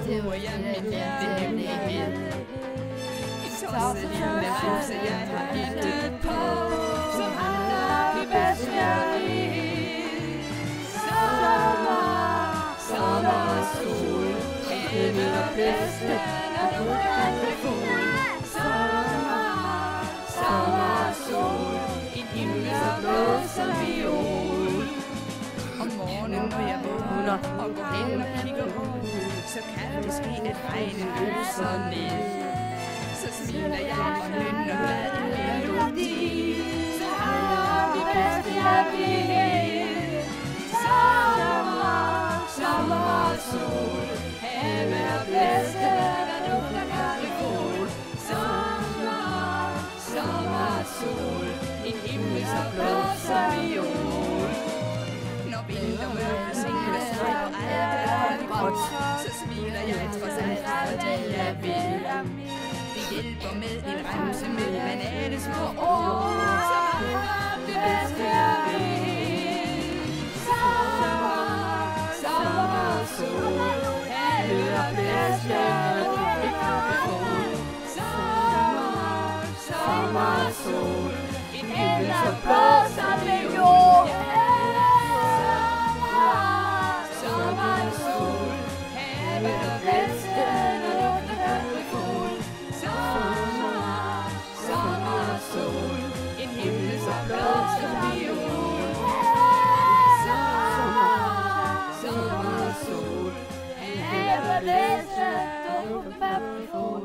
bor jeg min lille hemmelighed. En tosset lille rose, jeg har hittet på, som har det bedste jeg ved. Sommer, sol, havet og bedste, når du kan få. Sommer, sol, en himmel så blå som viol. Om morgenen, når jeg vågner og går hen og kigger ud, så kan det ske, at regnen løser ned. Så smiler jeg og nynner med en melodi, så har det bedste jeg ved. Sommer, sol, havet og bedste, der lugter karikol. Sommer, sol, en himmel så blå som viol. Når vintermørket sænker sig og alt er gråt, så smiler jeg trods alt, fordi jeg ved. Det hjælper med en remse med banalesmå ord, som har det bedste jeg ved. Sommer, sol, havet og bedste, du ikke kan få. Sommer, sol, en himmel så blå som viol. Sommer, sol, havet og bedste, når lugter karikol. Sommer, sol, en himmel så blå som viol. Sommer, sol, havet og bedste, når lugter karikol.